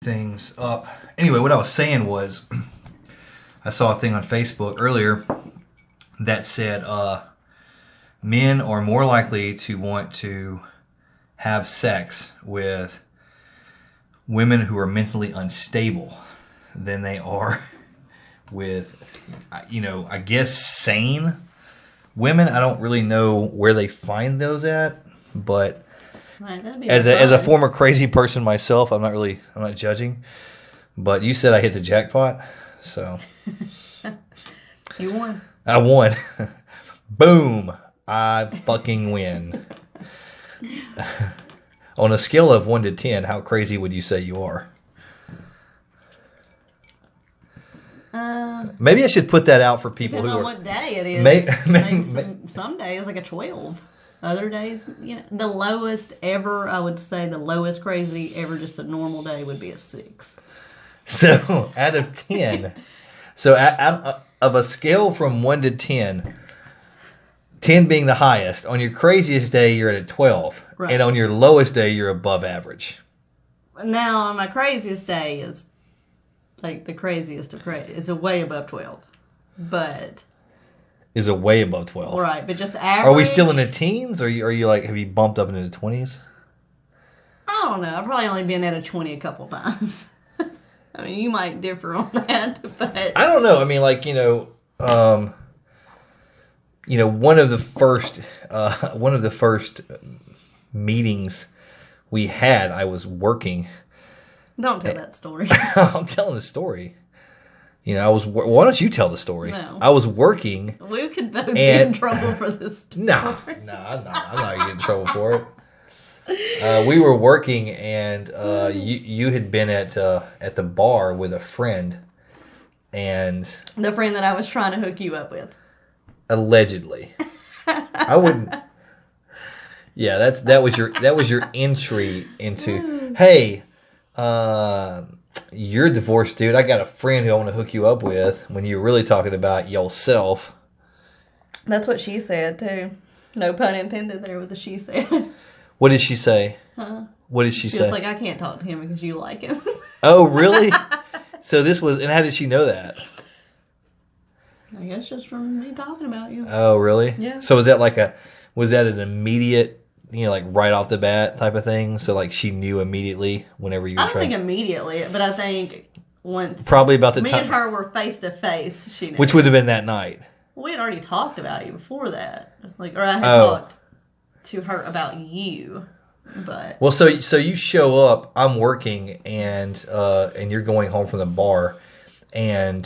things up. Anyway, what I was saying was, I saw a thing on Facebook earlier that said men are more likely to want to have sex with women who are mentally unstable than they are with, I guess, sane women. I don't really know where they find those at, but right, that'd be as a former crazy person myself, I'm not judging. But you said I hit the jackpot, so you won. I won. Boom! I fucking win. On a scale of 1 to 10, how crazy would you say you are? Maybe I should put that out for people who depends are. on what day it is. Some days like a 12. Other days, the lowest ever, I would say the lowest crazy ever, just a normal day would be a 6. So out of 10, out of a scale from 1 to 10, 10 being the highest, on your craziest day you're at a 12, right. And on your lowest day you're above average. Now on my craziest day is like the craziest of crazy. It's a way above 12, but is a way above 12. Right, but just average. Are we still in the teens, or are you like, have you bumped up into the 20s? I don't know. I've probably only been at a 20 a couple times. I mean, you might differ on that, but I don't know. I mean, like, one of the first meetings we had, I was working. Don't tell that story. I'm telling the story. Why don't you tell the story? No. I was working. We could both be in trouble for this story. No, I'm not going to get in trouble for it. We were working, and you had been at the bar with a friend, and the friend that I was trying to hook you up with. Allegedly, I wouldn't. Yeah, that was your entry into. Hey, you're divorced, dude. I got a friend who I want to hook you up with. When you're really talking about yourself. That's what she said too. No pun intended there with the she said. What did she say? Huh? What did she say? She was like, I can't talk to him because you like him. Oh, really? So this was, and how did she know that? I guess just from me talking about you. Oh, really? Yeah. So was that an immediate, like right off the bat type of thing? So like she knew immediately whenever you were I don't think immediately, but I think once probably about the me time and her were face to face, she knew. Which would have been that night. We had already talked about you before that. Or I had talked to her about you. But well, so you show up, I'm working, and you're going home from the bar, and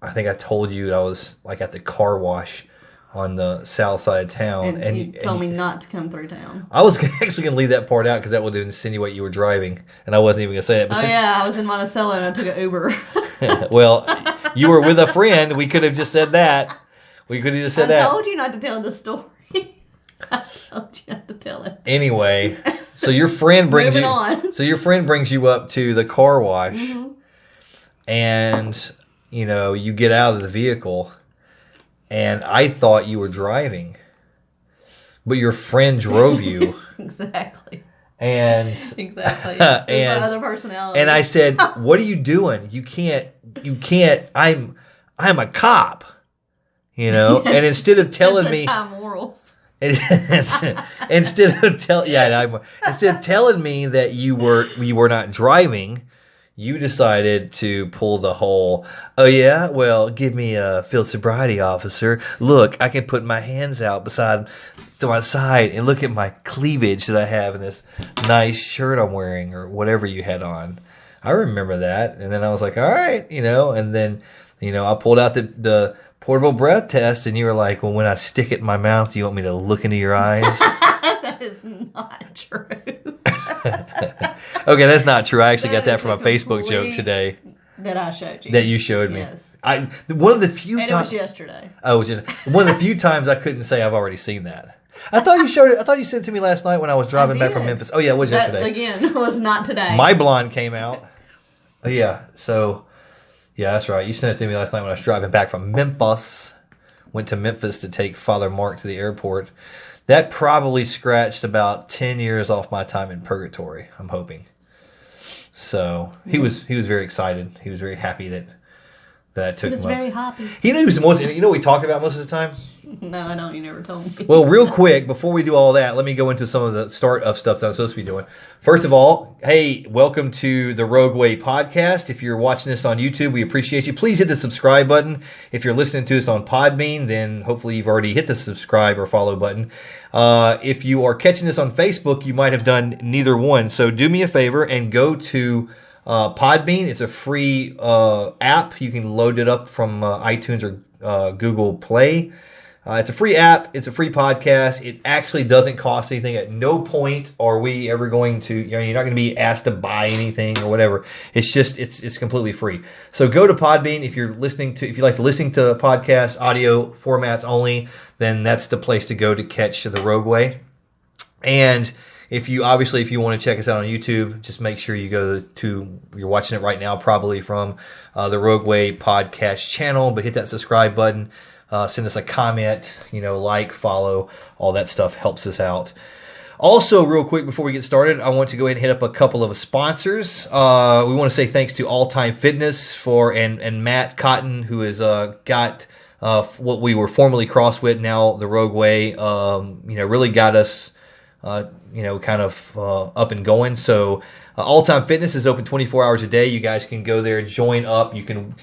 I think I told you I was like at the car wash on the south side of town, and you told me not to come through town. I was actually going to leave that part out because that would insinuate you were driving, and I wasn't even going to say it. But I was in Monticello and I took an Uber. Well, you were with a friend. We could have just said that. We could have just said that. I told you not to tell the story. I told you not to tell it. Anyway, so your friend brings you up to the car wash, mm-hmm. And you get out of the vehicle, and I thought you were driving, but your friend drove you. Exactly. And exactly. And my other personality. And I said, "What are you doing? You can't. I'm a cop." And instead of telling me high morals. Instead of telling me that you were not driving, you decided to pull the whole, oh yeah, well, give me a field sobriety officer. Look, I can put my hands out to my side and look at my cleavage that I have in this nice shirt I'm wearing, or whatever you had on. I remember that, and then I was like, all right, and then I pulled out the portable breath test, and you were like, well, when I stick it in my mouth, you want me to look into your eyes? That is not true. Okay, that's not true. I actually got that from a Facebook joke today. That I showed you. That you showed me. Yes. One of the few times. It was yesterday. Oh, it was just one of the few times I couldn't say I've already seen that. I thought you showed it. I thought you sent it to me last night when I was driving back from Memphis. Oh yeah, it was yesterday. Again, was not today. My blonde came out. Oh yeah, so yeah, that's right. You sent it to me last night when I was driving back from Memphis. Went to Memphis to take Father Mark to the airport. That probably scratched about 10 years off my time in purgatory, I'm hoping. So he was very excited. He was very happy that I took him up. He was very happy. He was the most. You know what we talk about most of the time? No, I don't. You never told me. Well, real quick, before we do all that, let me go into some of the start of stuff that I'm supposed to be doing. First of all, hey, welcome to the Rogue Way podcast. If you're watching this on YouTube, we appreciate you. Please hit the subscribe button. If you're listening to us on Podbean, then hopefully you've already hit the subscribe or follow button. If you are catching this on Facebook, you might have done neither one. So do me a favor and go to Podbean. It's a free app. You can load it up from iTunes or Google Play. It's a free app. It's a free podcast. It actually doesn't cost anything. At no point are we ever going to, you're not going to be asked to buy anything or whatever. It's just, it's completely free. So go to Podbean. If you like to listen to podcast audio formats only, then that's the place to go to catch the Rogue Way. And if you want to check us out on YouTube, just make sure you go to, you're watching it right now, probably from the Rogue Way podcast channel, but hit that subscribe button. Send us a comment, like, follow, all that stuff helps us out. Also, real quick before we get started, I want to go ahead and hit up a couple of sponsors. We want to say thanks to All Time Fitness and Matt Cotton, who has got what we were formerly CrossFit, now the Rogue Way. Really got us kind of up and going. So All Time Fitness is open 24 hours a day. You guys can go there and join up. You can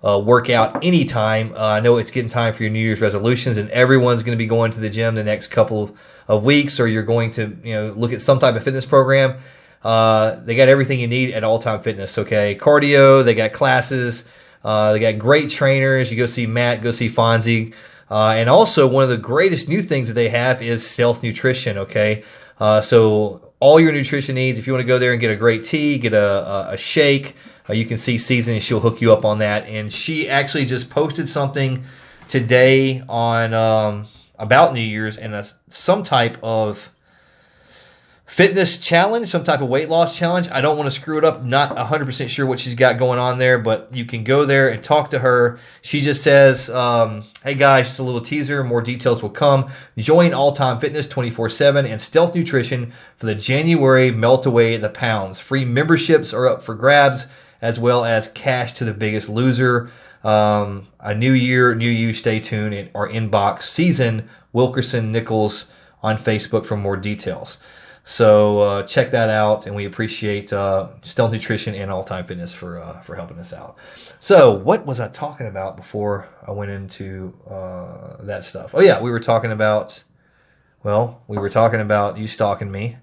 work out anytime. I know it's getting time for your New Year's resolutions, and everyone's going to be going to the gym the next couple of weeks, or you're going to look at some type of fitness program. They got everything you need at All Time Fitness. Okay, cardio. They got classes. They got great trainers. You go see Matt. Go see Fonzie. And also, one of the greatest new things that they have is Stealth Nutrition. Okay, so all your nutrition needs. If you want to go there and get a great tea, get a shake. You can see Season, and she'll hook you up on that. And she actually just posted something today on about New Year's and some type of fitness challenge, some type of weight loss challenge. I don't want to screw it up. Not 100% sure what she's got going on there, but you can go there and talk to her. She just says, hey guys, just a little teaser. More details will come. Join All Time Fitness 24/7 and Stealth Nutrition for the January Melt Away the Pounds. Free memberships are up for grabs, as well as cash to the biggest loser. A new year, new you. Stay tuned in our inbox. Season Wilkerson Nichols on Facebook for more details. So check that out, and we appreciate Stealth Nutrition and All Time Fitness for helping us out. So what was I talking about before I went into that stuff? Oh yeah, we were talking about you stalking me,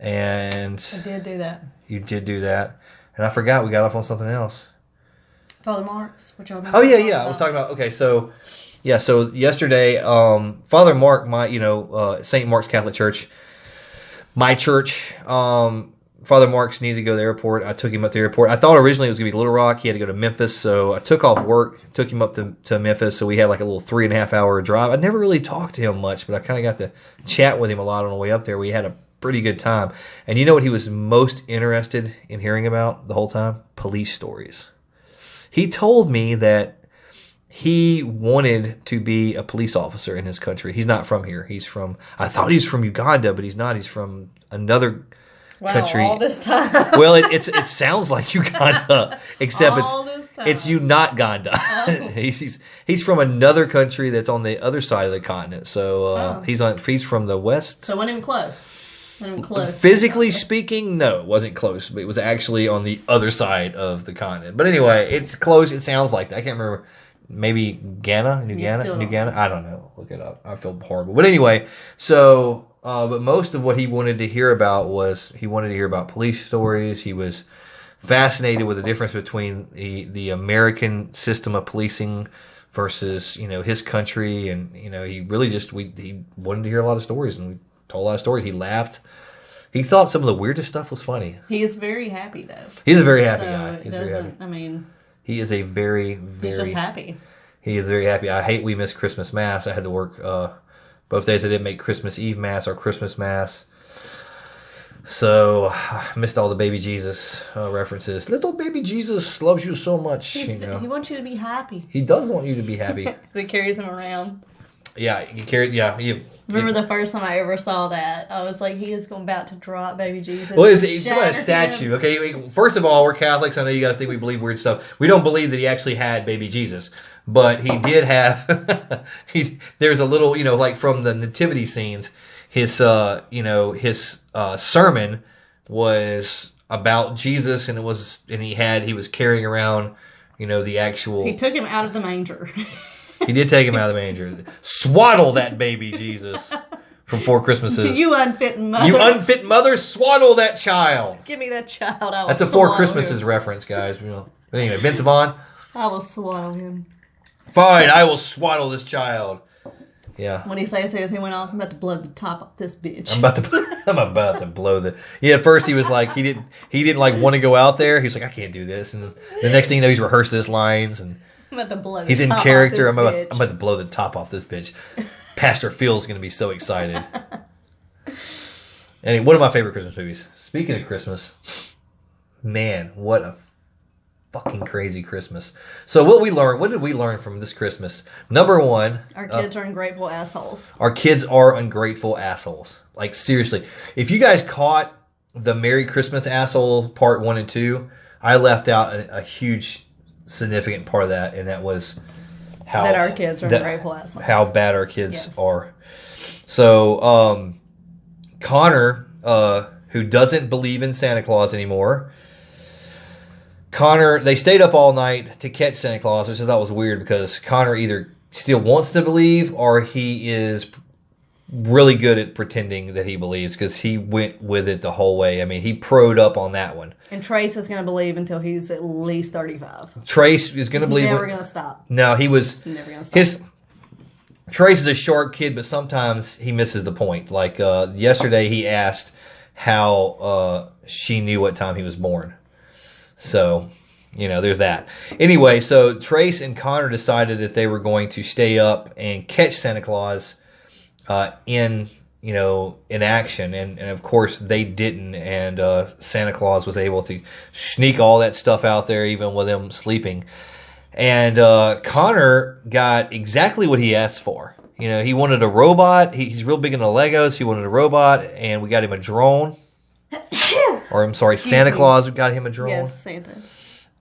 and I did do that. You did do that. And I forgot we got off on something else. Father Mark's, which I was I was talking about. Okay, so yesterday, Father Mark, St. Mark's Catholic Church, my church, Father Mark's needed to go to the airport. I took him up to the airport. I thought originally it was going to be Little Rock. He had to go to Memphis, so I took off work, took him up to Memphis. So we had like a little 3.5 hour drive. I never really talked to him much, but I kind of got to chat with him a lot on the way up there. We had a pretty good time. And you know what he was most interested in hearing about the whole time? Police stories. He told me that he wanted to be a police officer in his country. He's not from here. I thought he was from Uganda, but he's not. He's from another country. All this time. Well, it sounds like Uganda, except it's you not Uganda. Oh. He's from another country that's on the other side of the continent. So he's from the west. So it wasn't even close. Physically speaking, no, it wasn't close. But it was actually on the other side of the continent. But anyway, it's close. It sounds like that. I can't remember. Maybe Ghana, New Ghana. I don't know. Look it up. I feel horrible. But anyway, so but most of what he wanted to hear about police stories. He was fascinated with the difference between the American system of policing versus his country, and he really he wanted to hear a lot of stories, and we told a lot of stories. He laughed. He thought some of the weirdest stuff was funny. He is very happy though. He's a very happy guy. He's very happy. I mean, he is a very, very... He's just happy. He is very happy. I hate we missed Christmas Mass. I had to work both days. I didn't make Christmas Eve Mass or Christmas Mass. So I missed all the baby Jesus references. Little baby Jesus loves you so much. He wants you to be happy. He does want you to be happy. He carries him around. Yeah, he carried... Yeah, Remember the first time I ever saw that? I was like, he is about to drop baby Jesus. Well, it's about a statue. Okay, first of all, we're Catholics. I know you guys think we believe weird stuff. We don't believe that he actually had baby Jesus. But he did have, there's a little, like from the nativity scenes, his sermon was about Jesus, and he was carrying around, the actual. He took him out of the manger. He did take him out of the manger. Swaddle that baby Jesus from 4 Christmases. You unfit mother. You unfit mother, swaddle that child. Give me that child. That's a 4 Christmases reference, guys. Anyway, Vince Vaughn. I will swaddle him. Fine, I will swaddle this child. Yeah. What he says he went off. I'm about to blow the top off this bitch. I'm about to blow the. Yeah. At first he was like he didn't like want to go out there. He was like, I can't do this. And the next thing you know, he's rehearsed his lines and I'm about to blow. He's in character. I'm about to blow the top off this bitch. Pastor Phil's gonna be so excited. Anyway, one of my favorite Christmas movies. Speaking of Christmas, man, what a fucking crazy Christmas. So what did we learn from this Christmas? Number one, our kids are ungrateful assholes. Our kids are ungrateful assholes. Like, seriously. If you guys caught the Merry Christmas Asshole part 1 and 2, I left out a huge significant part of that, and that was how that our kids are ungrateful assholes. How bad our kids are. So Connor, who doesn't believe in Santa Claus anymore, they stayed up all night to catch Santa Claus, which I thought was weird because Connor either still wants to believe or he is really good at pretending that he believes because he went with it the whole way. I mean, he pro'd up on that one. And Trace is going to believe until he's at least 35. Trace is going to believe. He's never going to stop. No, he's never going to stop. Trace is a sharp kid, but sometimes he misses the point. Like yesterday, he asked how she knew what time he was born. So, there's that. Anyway, so Trace and Connor decided that they were going to stay up and catch Santa Claus in action. And of course, they didn't. And Santa Claus was able to sneak all that stuff out there, even with them sleeping. And Connor got exactly what he asked for. He wanted a robot. He's real big into Legos. He wanted a robot, and we got him a drone. Or I'm sorry, Santa Claus got him a drone. Yes, Santa.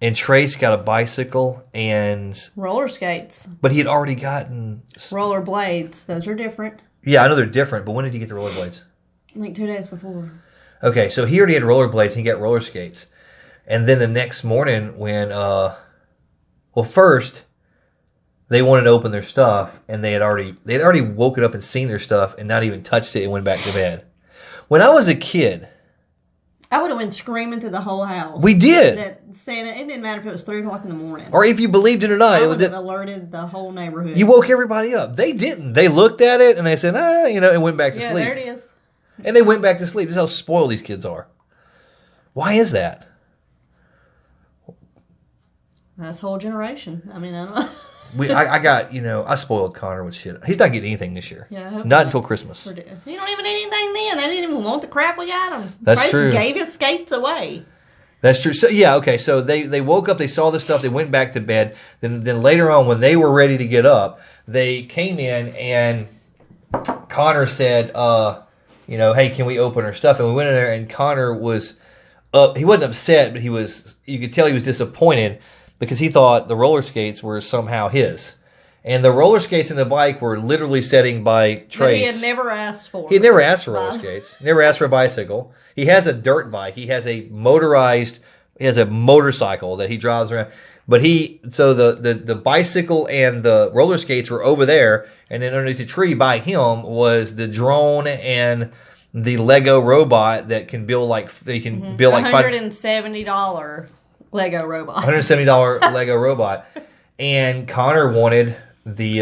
And Trace got a bicycle and roller skates. But he had already gotten roller blades. Those are different. Yeah, I know they're different. But when did he get the roller blades? Like 2 days before. Okay, so he already had roller blades. And he got roller skates, and then the next morning when first they wanted to open their stuff, and they had already woken up and seen their stuff and not even touched it and went back to bed. When I was a kid, I would have went screaming through the whole house. We did. That Santa, it didn't matter if it was 3 o'clock in the morning. Or if you believed it or not. I would have alerted the whole neighborhood. You woke everybody up. They didn't. They looked at it and they said, and went back to sleep. Yeah, there it is. And they went back to sleep. This is how spoiled these kids are. Why is that? That's whole generation. I mean, I don't know. I spoiled Connor with shit. He's not getting anything this year. Yeah, I hope not until Christmas. You don't even need anything then. They didn't even want the crap we got them. That's true. Gave his skates away. That's true. So yeah, okay. So they woke up, they saw the stuff, they went back to bed. Then later on, when they were ready to get up, they came in and Connor said, hey, can we open our stuff? And we went in there, and Connor was up. He wasn't upset, but you could tell he was disappointed because he thought the roller skates were somehow his. And the roller skates and the bike were literally sitting by Trace. But he had never asked for. He had never asked for roller skates. Never asked for a bicycle. He has a dirt bike. He has a motorcycle that he drives around. But the bicycle and the roller skates were over there, and then underneath the tree by him was the drone and the Lego robot that can build $170 Lego robot. $170 Lego robot. And Connor wanted the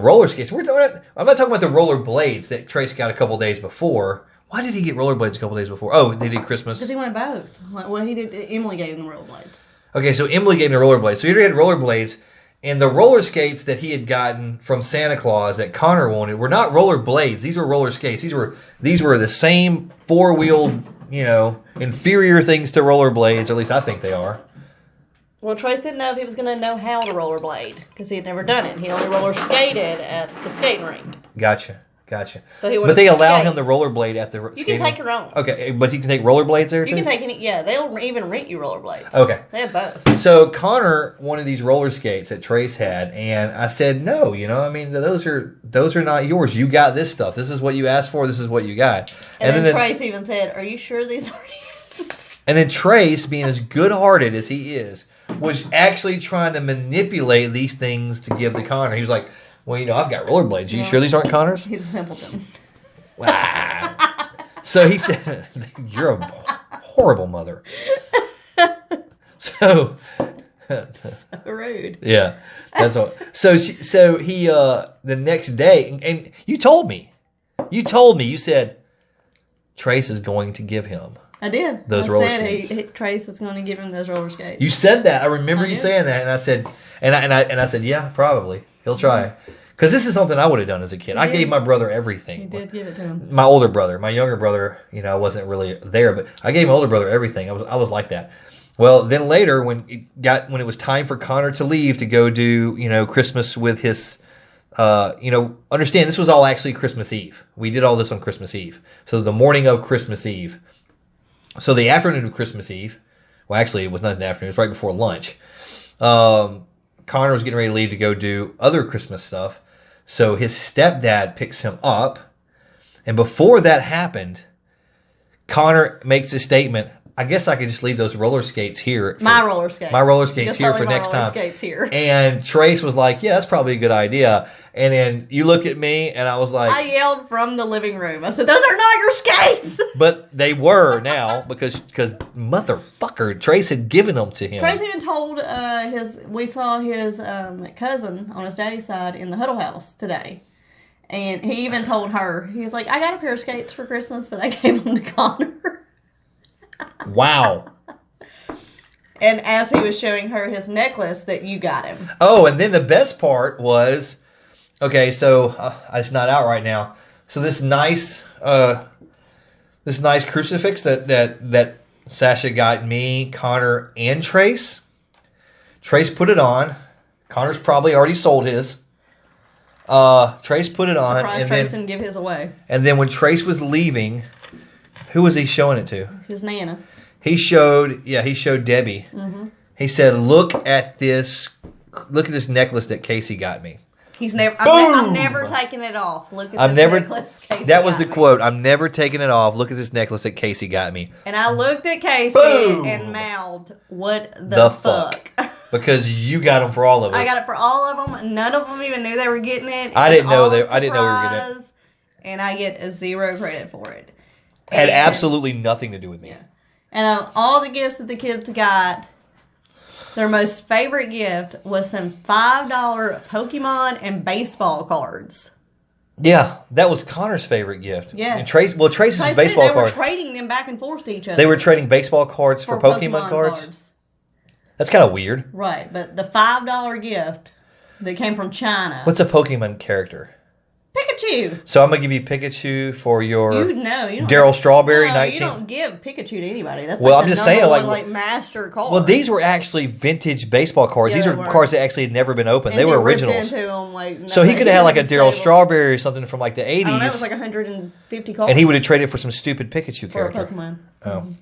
roller skates. I'm not talking about the roller blades that Trace got a couple days before. Why did he get roller blades a couple days before? Oh, they did Christmas. Because he wanted both. He did. Emily gave him the roller blades. Okay, so Emily gave him the roller blades. So he already had roller blades, and the roller skates that he had gotten from Santa Claus that Connor wanted were not roller blades. These were roller skates. These were the same 4-wheeled, inferior things to roller blades. Or at least I think they are. Well, Trace didn't know if he was going to know how to rollerblade because he had never done it. He only roller skated at the skating rink. Gotcha. Gotcha. So he but they allow him skates. to rollerblade at the You can take your own. Okay, but you can take rollerblades there too? You can take any, yeah, they'll even rent you rollerblades. Okay. They have both. So Connor wanted these roller skates that Trace had, and I said, no, I mean, those are not yours. You got this stuff. This is what you asked for. This is what you got. And then Trace even said, are you sure these are his? And then Trace, being as good-hearted as he is, was actually trying to manipulate these things to give to Connor. He was like, well, I've got rollerblades. Are you sure these aren't Connor's? He's a simpleton. Wow. So he said, you're a horrible mother. So rude. Yeah. That's all. So he the next day, and you told me, you said Trace is going to give him. I did. Those roller skates. Trace is going to give him those roller skates. You said that. I remember you saying that, and I said, and I said, yeah, probably he'll try, because this is something I would have done as a kid. I gave my brother everything. You did give it to him. My older brother, my younger brother, I wasn't really there, but I gave my older brother everything. I was like that. Well, then later when it was time for Connor to leave to go do Christmas with his. Understand this was all actually Christmas Eve. We did all this on Christmas Eve. So the morning of Christmas Eve. So the afternoon of Christmas Eve, well, actually it was not in the afternoon. It was right before lunch. Connor was getting ready to leave to go do other Christmas stuff. So his stepdad picks him up. And before that happened, Connor makes a statement. I guess I could just leave those roller skates here. My roller skates. My roller skates here for next time. Skates here. And Trace was like, yeah, that's probably a good idea. And then you look at me, and I was like... I yelled from the living room. I said, those are not your skates! But they were now, because motherfucker, Trace had given them to him. Trace even told we saw his cousin on his daddy's side in the Huddle House today. And he even told her, he was like, I got a pair of skates for Christmas, but I gave them to Connor. Wow. And as he was showing her his necklace that you got him. Oh, and then the best part was, okay, so it's not out right now. So this nice crucifix that Sasha got me, Connor, and Trace. Trace put it on. Connor's probably already sold his. Trace put it on. Surprised Trace didn't give his away. And then when Trace was leaving, who was he showing it to? His Nana. He showed Debbie. Mm-hmm. He said, look at this necklace that Casey got me. I'm never taking it off. Look at this necklace Casey That was the quote. I'm never taking it off. Look at this necklace that Casey got me. And I looked at Casey and mouthed, what the fuck? Because you got them for all of us. I got it for all of them. None of them even knew they were getting it. I didn't know we were getting it. And I get zero credit for it. Had absolutely nothing to do with me. Yeah. And of all the gifts that the kids got, their most favorite gift was some $5 Pokemon and baseball cards. Yeah, that was Connor's favorite gift. Yeah. Trace's baseball cards. They were trading them back and forth to each other. They were trading baseball cards for Pokemon cards? That's kind of weird. Right, but the $5 gift that came from China. What's a Pokemon character? Pikachu. So I'm going to give you Pikachu for your Daryl Strawberry 19. You don't give Pikachu to anybody. That's I'm just saying, master card. Well, these were actually vintage baseball cards. These were cards that actually had never been opened. They were originals. So he could have had a Daryl Strawberry or something from the 80s. Oh, that was 150 cards. And he would have traded for some stupid Pikachu character. For a Pokemon. Oh.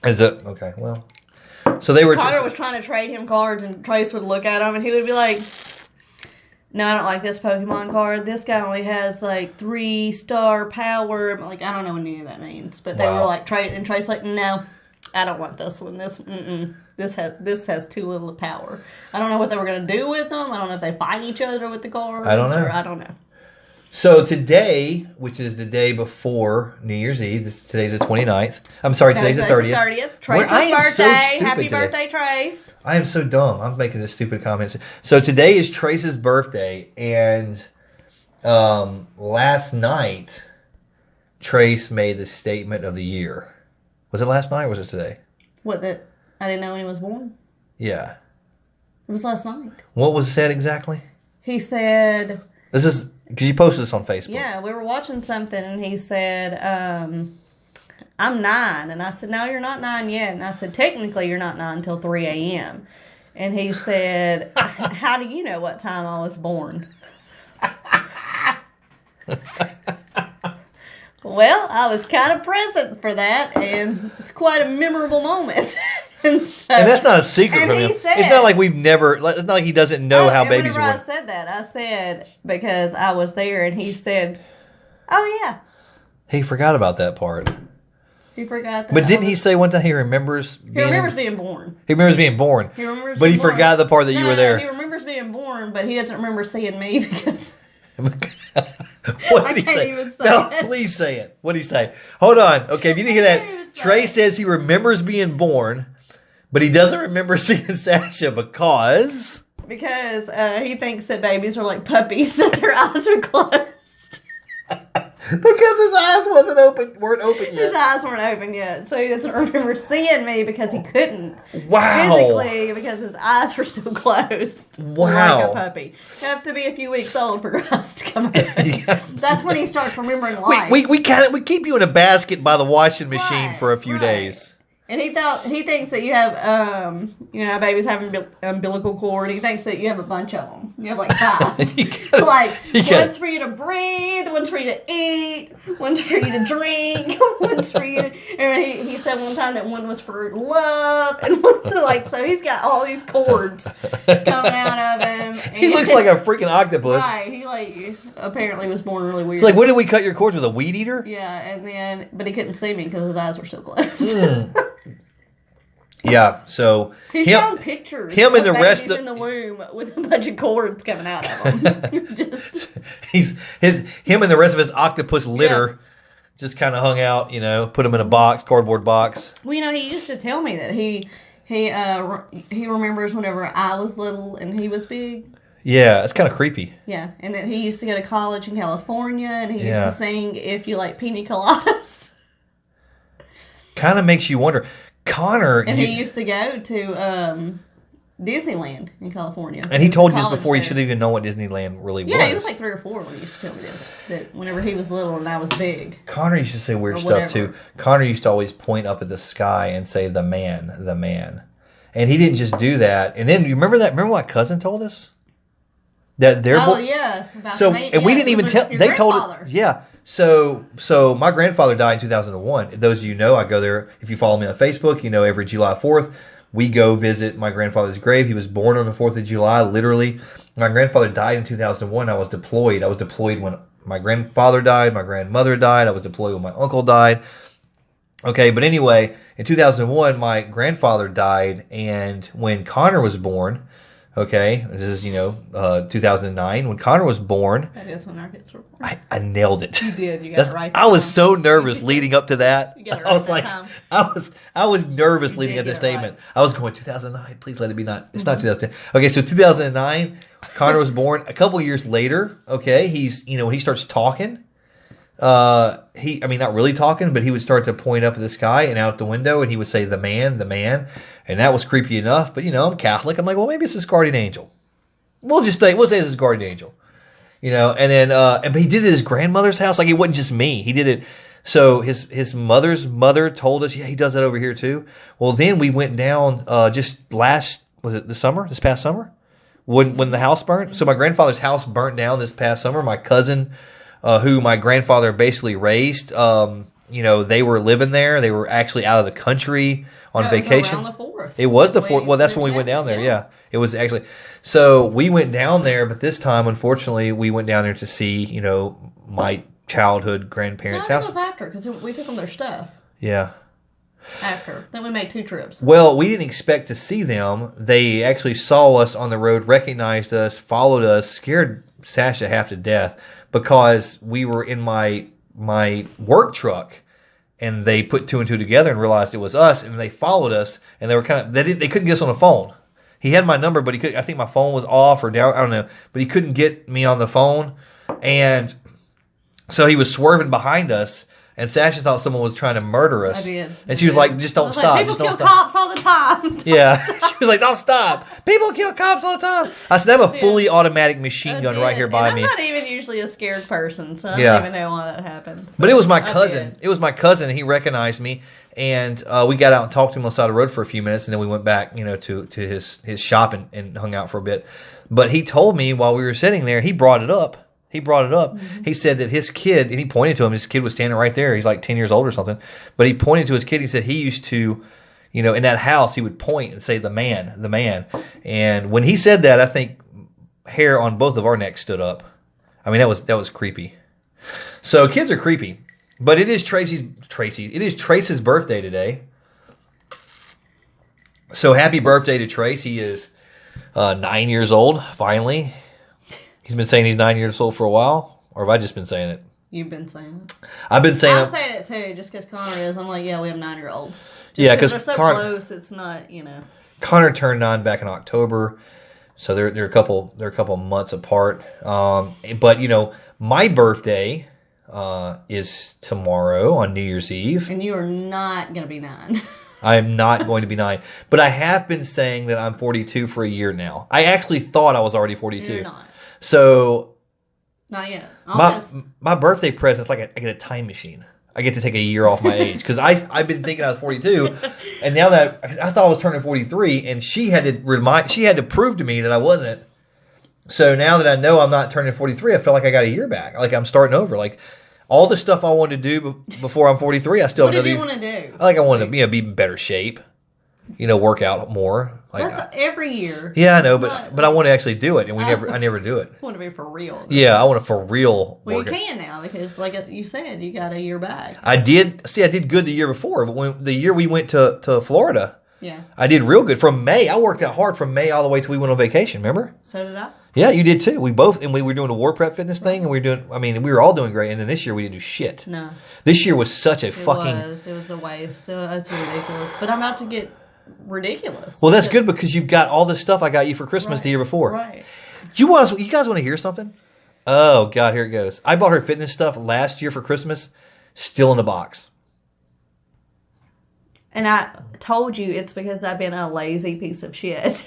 Is it? Okay, well. So they were... Connor was trying to trade him cards, and Trace would look at him, and he would be like... No, I don't like this Pokemon card. This guy only has 3-star power. I don't know what any of that means. But they were trade, and Trace no, I don't want this one. This has too little power. I don't know what they were gonna do with them. I don't know if they fight each other with the cards. I don't know. I don't know. So today, which is the day before New Year's Eve, today's the 29th. I'm sorry, today's the 30th. Trace's birthday. Happy birthday, Trace. I am so dumb. I'm making this stupid comments. So today is Trace's birthday, and last night, Trace made the statement of the year. Was it last night or was it today? What, that I didn't know when he was born? Yeah. It was last night. What was said exactly? He said... This is... Because you posted this on Facebook. Yeah, we were watching something, and he said, I'm 9. And I said, no, you're not 9 yet. And I said, technically, you're not 9 until 3 a.m. And he said, how do you know what time I was born? Well, I was kind of present for that, and it's quite a memorable moment. And that's not a secret from him. Said, it's not like we've never. It's not like he doesn't know how babies work. I said that, I said because I was there, and he said, "Oh yeah." He forgot about that part. He forgot that. But didn't he say one time he remembers? He remembers being born. He remembers being born. He remembers, but he forgot the part that you were there. He remembers being born, but he doesn't remember seeing me because. What did he say? Even say no, it. Please say it. What did he say? Hold on. Okay, if you didn't hear that, Trey says he remembers being born, but he doesn't remember seeing Sasha because he thinks that babies are like puppies, that their eyes are closed. Because his eyes weren't open yet. His eyes weren't open yet, so he doesn't remember seeing me because he couldn't. Wow. Physically, because his eyes were still closed. Wow. Like a puppy. You have to be a few weeks old for your eyes to come open. Yeah. That's when he starts remembering life. We keep you in a basket by the washing machine for a few days. And he thinks that you have, babies have umbilical cord. He thinks that you have a bunch of them. You have like 5. One's for you to breathe, one's for you to eat, one's for you to drink, one's for you to... And he said one time that one was for love. And so he's got all these cords coming out of him. He looks like a freaking octopus. Right. He apparently was born really weird. It's like, what did we cut your cords with? A weed eater? Yeah, but he couldn't see me because his eyes were still closed. Yeah, so he's shown pictures. Him and the rest in the womb with a bunch of cords coming out of them. Him and the rest of his octopus litter just kind of hung out. Put him in a cardboard box. Well, he used to tell me that he remembers whenever I was little and he was big. Yeah, it's kind of creepy. Yeah, and that he used to go to college in California and he used to sing "If You Like Pina Coladas." Kind of makes you wonder. Connor... And he used to go to Disneyland in California. And he told you this before you should even know what Disneyland really was. Yeah, he was like 3 or 4 when he used to tell me this. That whenever he was little and I was big. Connor used to say weird stuff too. Connor used to always point up at the sky and say, the man, the man. And he didn't just do that. And then, you remember that? Remember what cousin told us? That their boy... yeah. And we didn't even tell... They told it... Yeah. So my grandfather died in 2001. Those of you know, I go there. If you follow me on Facebook, every July 4th, we go visit my grandfather's grave. He was born on the 4th of July, literally. My grandfather died in 2001. I was deployed. I was deployed when my grandfather died. My grandmother died. I was deployed when my uncle died. Okay, but anyway, in 2001, my grandfather died. And when Connor was born... Okay, this is, 2009. When Connor was born... That is when our kids were born. I nailed it. You did. You got it right. I was so nervous leading up to that. You got it right. I was like, I was nervous leading up to the statement. Right. I was going, 2009, please let it be not... It's not 2010. Okay, so 2009, Connor was born. A couple years later, okay, he's, when he starts talking... not really talking, but he would start to point up at the sky and out the window, and he would say, the man, and that was creepy enough. But I'm Catholic. I'm like, well, maybe it's his guardian angel. We'll say it's his guardian angel, And then, but he did it at his grandmother's house. Like, it wasn't just me. He did it. So his mother's mother told us, he does that over here too. Well, then we went down was it this past summer, when the house burnt. So my grandfather's house burnt down this past summer. My cousin. Who my grandfather basically raised. They were living there. They were actually out of the country on vacation. It was around the 4th. It was the 4th. Well, that's when we went down there. Yeah. It was actually. So we went down there, but this time, unfortunately, we went down there to see, my childhood grandparents' house. It was after, because we took them their stuff. Yeah. After. Then we made 2 trips. Well, we didn't expect to see them. They actually saw us on the road, recognized us, followed us, scared Sasha half to death. Because we were in my work truck, and they put 2 and 2 together and realized it was us, and they followed us, and they were they couldn't get us on the phone. He had my number, but I think my phone was off or down, I don't know, but he couldn't get me on the phone, and so he was swerving behind us. And Sasha thought someone was trying to murder us. I did. And she was like, just don't stop. People kill cops all the time. Yeah. She was like, don't stop. People kill cops all the time. I said, I have a fully automatic machine gun right here by me. I'm not even usually a scared person, so I don't even know why that happened. But it was my cousin. It was my cousin, and he recognized me. And we got out and talked to him on the side of the road for a few minutes, and then we went back, to his shop and hung out for a bit. But he told me while we were sitting there, he brought it up. He brought it up. He said that his kid, and he pointed to him. His kid was standing right there. He's like 10 years old or something. But he pointed to his kid. He said he used to, in that house, he would point and say, the man, the man. And when he said that, I think hair on both of our necks stood up. I mean, that was creepy. So kids are creepy. But it is Trace's birthday today. So happy birthday to Trace. He is 9 years old, finally. He's been saying he's 9 years old for a while, or have I just been saying it? You've been saying it. I've been saying I'm saying it too, just because Connor is. I'm like, yeah, we have 9-year-olds. Yeah, because they're so close. It's not, Connor turned 9 back in October, so they're a couple months apart. But my birthday is tomorrow on New Year's Eve, and you are not going to be 9. I am not going to be 9, but I have been saying that I'm 42 for a year now. I actually thought I was already 42. You're not. So, not yet. My birthday present's like I get a time machine. I get to take a year off my age because I've been thinking I was 42, and now that I thought I was turning 43, and she had to prove to me that I wasn't. So now that I know I'm not turning 43, I feel like I got a year back. Like I'm starting over. Like all the stuff I wanted to do before I'm 43, I still. What did you want to do? I wanted to be in better shape. Work out more. Like that's every year. Yeah, I know, but I want to actually do it, and I never do it. I want to be for real. Yeah, I want to for real. Well, you can now because, like you said, you got a year back. I did good the year before, but when the year we went to Florida, yeah, I did real good. From May, I worked out hard from May all the way till we went on vacation. Remember? So did I. Yeah, you did too. We were doing the War Prep fitness thing, and we were all doing great. And then this year we didn't do shit. No. This year was such a It was a waste. It's ridiculous. But I'm about to get ridiculous. Well, that's good because you've got all the stuff I got you for Christmas the year before. Right. You guys want to hear something? Oh God, here it goes. I bought her fitness stuff last year for Christmas, still in the box. And I told you it's because I've been a lazy piece of shit.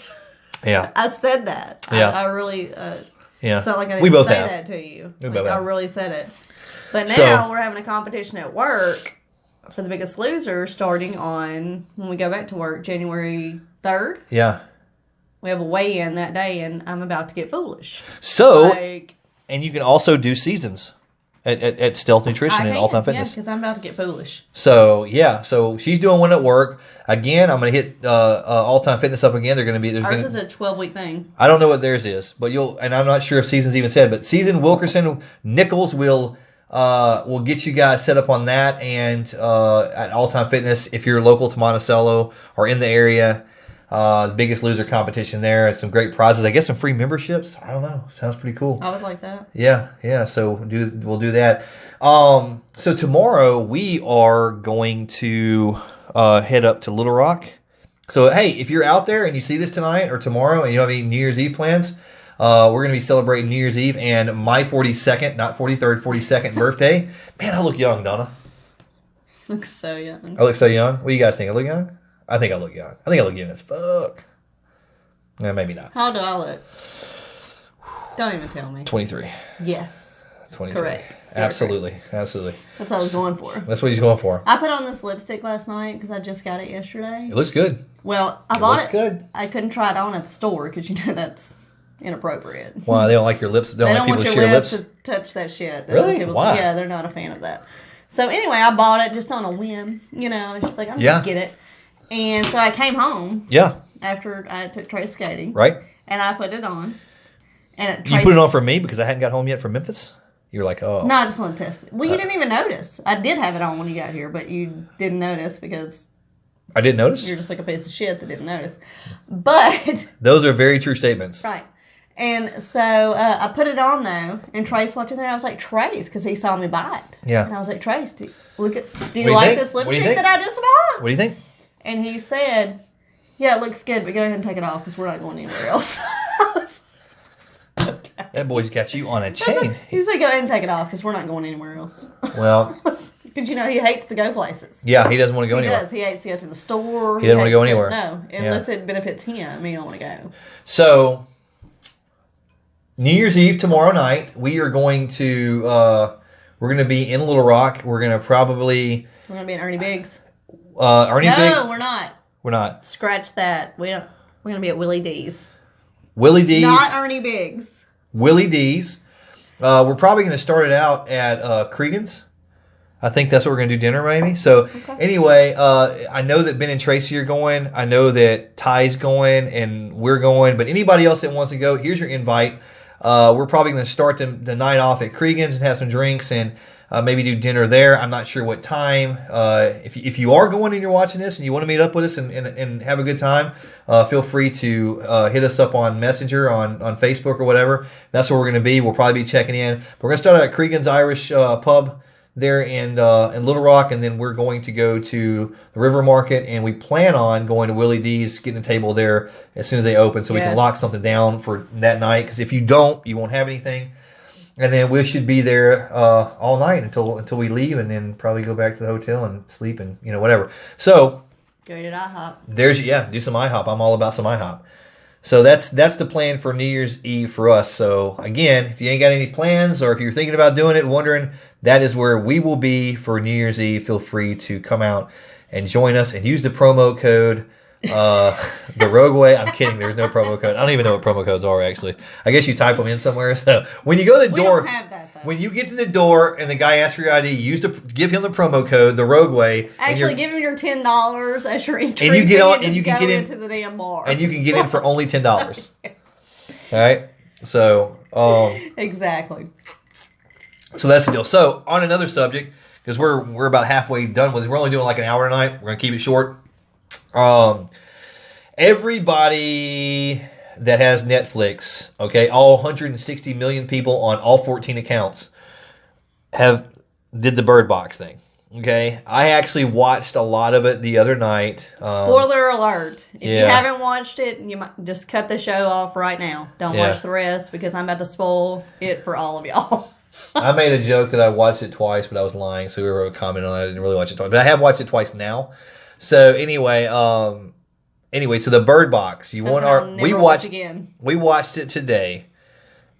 Yeah. I said that. Yeah. I really. Yeah. It's not like I didn't We both say have. that to you. We Like, both I have. really said it. But now we're having a competition at work for the Biggest Loser starting on when we go back to work January 3rd. Yeah. We have a weigh-in that day, and I'm about to get foolish. So, and you can also do seasons at Stealth Nutrition and All Time Fitness. Yeah, because I'm about to get foolish. So, yeah. So, she's doing one at work. Again, I'm going to hit All Time Fitness up again. They're going to be... Ours is a 12-week thing. I don't know what theirs is, but and I'm not sure if Season's even said, but Season Wilkerson Nichols will get you guys set up on that and at All Time Fitness if you're local to Monticello or in the area. The Biggest Loser competition there, and some great prizes. I guess some free memberships. I don't know. Sounds pretty cool. I would like that. Yeah. So we'll do that. So tomorrow we are going to head up to Little Rock. So hey, if you're out there and you see this tonight or tomorrow, and you don't have any New Year's Eve plans, we're going to be celebrating New Year's Eve and my 42nd, not 43rd, 42nd birthday. Man, I look young, Donna. Look so young. I look so young. What do you guys think? I look young? I think I look young. I think I look young as fuck. Maybe not. How do I look? Don't even tell me. 23. Yes. 23. Correct. Absolutely. Absolutely. That's what I was going for. That's what he's going for. I put on this lipstick last night because I just got it yesterday. It looks good. Well, I bought it. Looks good. I couldn't try it on at the store because that's inappropriate. Why? They don't like your lips? They don't like people want to your share lips to touch that shit. Really? Why? Yeah, they're not a fan of that. So anyway, I bought it just on a whim. Just like, I'm going to get it. And so I came home. Yeah. After I took Trace skating. Right. And I put it on. And you put it on for me because I hadn't got home yet from Memphis? You were like, oh. No, I just want to test it. Well, you didn't even notice. I did have it on when you got here, but you didn't notice because... I didn't notice? You're just like a piece of shit that didn't notice. But... Those are very true statements. Right. And so I put it on, though, and Trace walked in there. I was like, Trace, because he saw me buy it. Yeah. And I was like, Trace, do you like this lipstick that I just bought? What do you think? And he said, yeah, it looks good, but go ahead and take it off because we're not going anywhere else. Okay. That boy's got you on a chain. He said, go ahead and take it off because we're not going anywhere else. Well. Because, he hates to go places. Yeah, he doesn't want to go anywhere. He does. He hates to go to the store. He doesn't want to go anywhere. No, unless it benefits him. He don't want to go. So, New Year's Eve tomorrow night, we are going to, we're going to be in Little Rock. We're going to probably... We're going to be in Ernie Biggs. Biggs? No, we're not. We're not. Scratch that. We're going to be at Willie D's. Willie D's. Not Ernie Biggs. Willie D's. We're probably going to start it out at Cregan's. I think that's what we're going to do dinner maybe. So anyway, I know that Ben and Tracy are going. I know that Ty's going and we're going. But anybody else that wants to go, here's your invite. We're probably going to start the night off at Cregan's and have some drinks and maybe do dinner there. I'm not sure what time. If you are going and you're watching this and you want to meet up with us and have a good time, feel free to hit us up on Messenger, on Facebook or whatever. That's where we're going to be. We'll probably be checking in. But we're going to start at Cregan's Irish Pub there in Little Rock, and then we're going to go to the River Market, and we plan on going to Willie D's, getting a table there as soon as they open so we can lock something down for that night, because if you don't, you won't have anything. And then we should be there all night until we leave, and then probably go back to the hotel and sleep and whatever. So go to IHOP. Do some IHOP. I'm all about some IHOP. So that's the plan for New Year's Eve for us. So again, if you ain't got any plans, or if you're thinking about doing it, wondering, that is where we will be for New Year's Eve. Feel free to come out and join us and use the promo code the Rogueway. I'm kidding. There's no promo code. I don't even know what promo codes are, actually. I guess you type them in somewhere. So when you go to the door, we don't have that, though. When you get to the door and the guy asks for your ID, give him the promo code, the Rogueway. Actually, give him your $10 as your entry. And you get on, and you can get into the damn bar. And you can get in for only $10. All right. So exactly. So that's the deal. So on another subject, because we're about halfway done with it. We're only doing like an hour tonight. We're gonna keep it short. Everybody that has Netflix, okay, all 160 million people on all 14 accounts did the Bird Box thing. Okay, I actually watched a lot of it the other night. Spoiler alert! If you haven't watched it, you might just cut the show off right now. Don't watch the rest, because I'm about to spoil it for all of y'all. I made a joke that I watched it twice, but I was lying, so whoever would comment on it, I didn't really watch it twice. But I have watched it twice now. So anyway, so the Bird Box. We watched it today,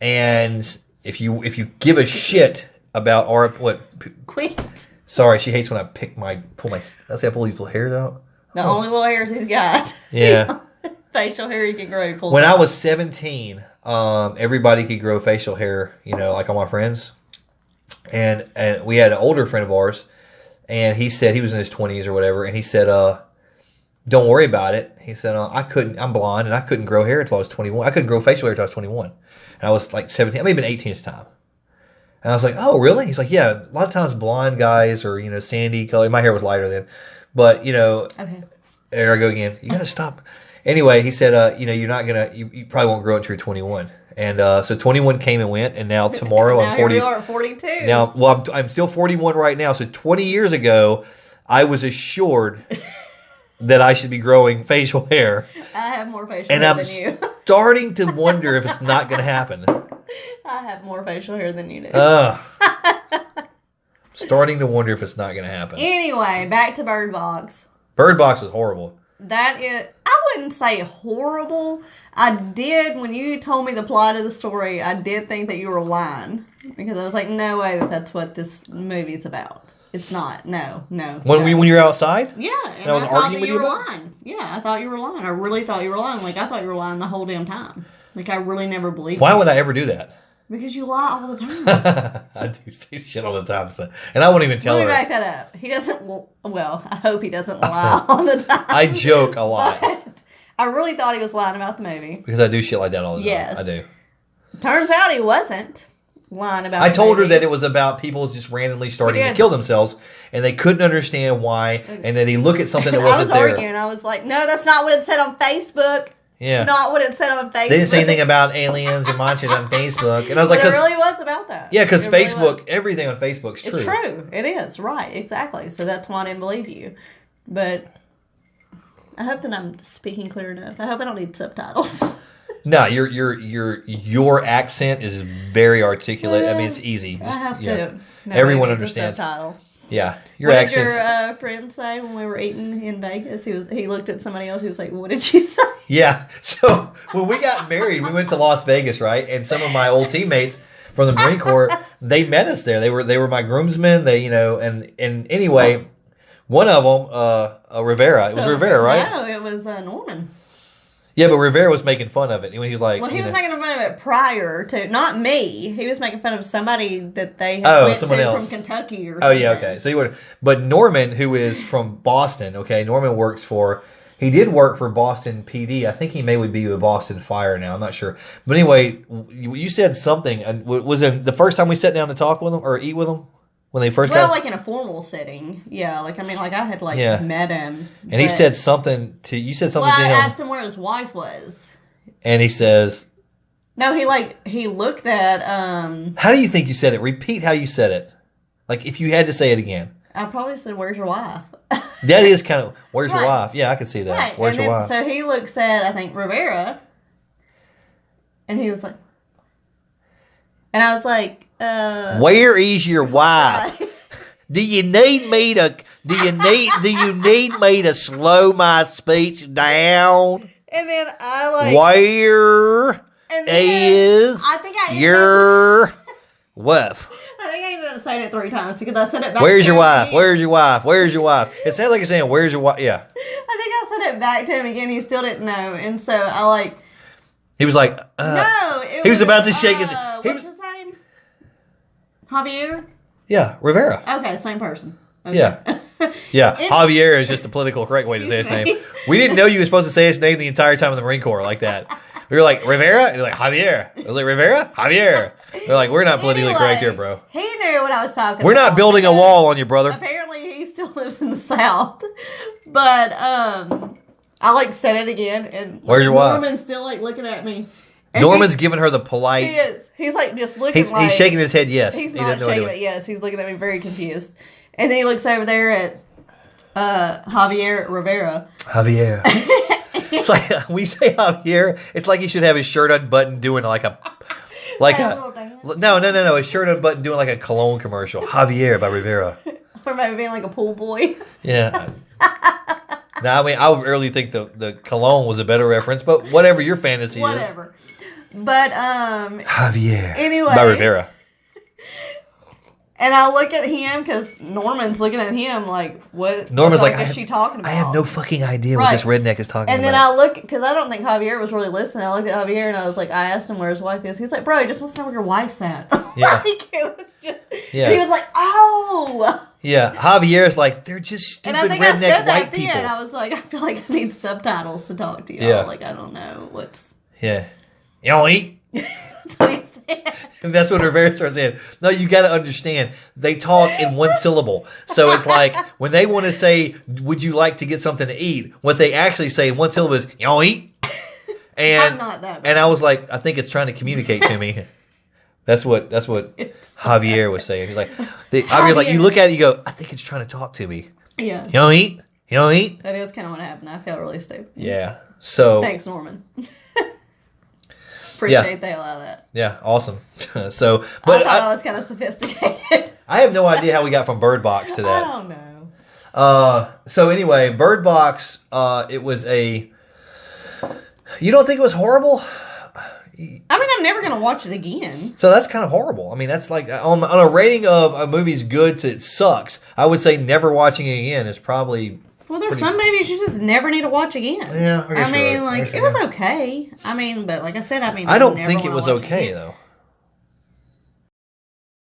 and if you give a shit about quit. Sorry, she hates when I pull these little hairs out. The only little hairs he's got. Yeah. Facial hair you can grow. When I was 17, everybody could grow facial hair, like all my friends. And we had an older friend of ours, and he said, he was in his 20s or whatever, and he said, don't worry about it. He said, I'm blonde, and I couldn't grow hair until I was 21. I couldn't grow facial hair until I was 21. And I was like 17. I may have been 18 at the time. And I was like, oh, really? He's like, yeah, a lot of times blonde guys or, sandy color. My hair was lighter then. But, okay. There I go again. You got to stop. Anyway, he said, you're not going to, you probably won't grow until you're 21. And so 21 came and went, and now tomorrow now I'm 40. Here we are at 42. Now, well, I'm still 41 right now. So 20 years ago, I was assured that I should be growing facial hair. I have more facial hair than you. And I'm starting to wonder if it's not going to happen. I have more facial hair than you do. Starting to wonder if it's not going to happen. Anyway, back to Bird Box. Bird Box was horrible. I wouldn't say horrible. I did, when you told me the plot of the story, I did think that you were lying. Because I was like, no way that's what this movie's about. It's not. No. When you're outside? Yeah. And I was arguing with you about lying. Yeah, I thought you were lying. I really thought you were lying. Like, I thought you were lying the whole damn time. Like, I really never believed you. Why would I ever do that? Because you lie all the time. I do say shit all the time. So. And I won't even tell her. Let me back that up. He doesn't, well, I hope he doesn't lie all the time. I joke a lot. But I really thought he was lying about the movie. Because I do shit like that all the time. Yes. I do. Turns out he wasn't lying about I told the movie. her that it was about people just randomly starting to kill themselves, and they couldn't understand why, and then they look at something that wasn't there. I was arguing. I was like, no, that's not what it said on Facebook. Yeah. It's not what it said on Facebook. They didn't say anything about aliens and monsters on Facebook. And I was like, it really was about that. Yeah, because Facebook, everything on Facebook's true. It's true. It is. Right. Exactly. So that's why I didn't believe you. But I hope that I'm speaking clear enough. I hope I don't need subtitles. No, your accent is very articulate. I mean, it's easy. I have to. Everyone understands. Subtitle. Yeah, your accent. What did your friend say when we were eating in Vegas? He looked at somebody else. He was like, "What did she say?" Yeah. So when we got married, we went to Las Vegas, right? And some of my old teammates from the Marine Corps, they met us there. They were my groomsmen. They, and one of them, Rivera. It was Rivera, right? No, it was Norman. Yeah, but Rivera was making fun of it. When he was like, Well, he was making fun of it prior to, not me. He was making fun of somebody that they had went someone to else from Kentucky or Oh, something. yeah, okay. So you would, but Norman, who is from Boston, okay, Norman he did work for Boston PD. I think he may be with Boston Fire now. I'm not sure. But anyway, you said something. Was it the first time we sat down to talk with him or eat with him? When they first like in a formal setting. Yeah, I had met him. And he said something to you. Said something to him. I asked him where his wife was. And he says, no, he looked at, how do you think you said it? Repeat how you said it. Like, if you had to say it again. I probably said, where's your wife? That is kind of, where's your wife? Yeah, I can see that. Right. Where's your wife? So he looks at, I think, Rivera. And he was like, and I was like, where is your wife? Do you need me to slow my speech down? And then I where is I think your wife? I think I ended up saying it 3 times because I said it back. Where's your wife? Where's your wife? Where's your wife? It sounds like you're saying, where's your wife? Yeah. I think I said it back to him again. He still didn't know. And so I he was like, no. He was about to shake his What's his name? Javier? Yeah, Rivera. Okay, same person. Okay. Yeah. Yeah, Javier is just the political correct way to say his name. We didn't know you were supposed to say his name the entire time in the Marine Corps like that. We were like, Rivera? And you're like, Javier. I was like, Rivera? Javier. They're like, we're not politically correct here, bro. He knew what I was talking about. We're not building a wall on you, brother. Apparently, he still lives in the South. But, I, said it again. And where's your wife? Norman's still, looking at me. And Norman's giving her the polite... He is. He's, just looking He's shaking his head yes. He's not shaking it yes. He's looking at me very confused. And then he looks over there at Javier Rivera. Javier. It's like, when you say Javier, it's like he should have his shirt unbuttoned doing a little dance. No. His shirt unbuttoned doing a cologne commercial. Javier by Rivera. Or maybe being like a pool boy. Yeah. No, I mean, I would really think the cologne was a better reference, but whatever your fantasy is. Whatever. But, Javier. Anyway. By Rivera. And I look at him because Norman's looking at him like, what? Norman's what is she talking about? I have no fucking idea what this redneck is talking about. And then I look, because I don't think Javier was really listening. I looked at Javier and I was like, I asked him where his wife is. He's like, bro, just let's know where your wife's at. Yeah. It was just, and he was like, oh. Yeah, Javier's like, they're just stupid redneck white people. And I was like, I feel like I need subtitles to talk to you. Yeah. I don't know what's. Yeah. You don't eat? That's what he said. And that's what Rivera starts saying. No, you got to understand. They talk in one syllable. So it's like when they want to say, would you like to get something to eat? What they actually say in one syllable is, you don't eat? And, I'm not that bad. And I was like, I think it's trying to communicate to me. That's what Javier was saying. He's like, Javier's like, you look at it, you go, I think it's trying to talk to me. Yeah. You don't eat? You don't eat? That is kind of what happened. I felt really stupid. Yeah. So. Thanks, Norman. Appreciate the hell out of that. Yeah, awesome. But I thought I was kind of sophisticated. I have no idea how we got from Bird Box to that. I don't know. So anyway, Bird Box, it was a... You don't think it was horrible? I mean, I'm never going to watch it again. So that's kind of horrible. I mean, that's like, on a rating of a movie's good to it sucks, I would say never watching it again is probably... Well, there's some movies you just never need to watch again. Yeah, I guess I mean, right. it was okay. I mean, but like I said, I don't think it was okay, though.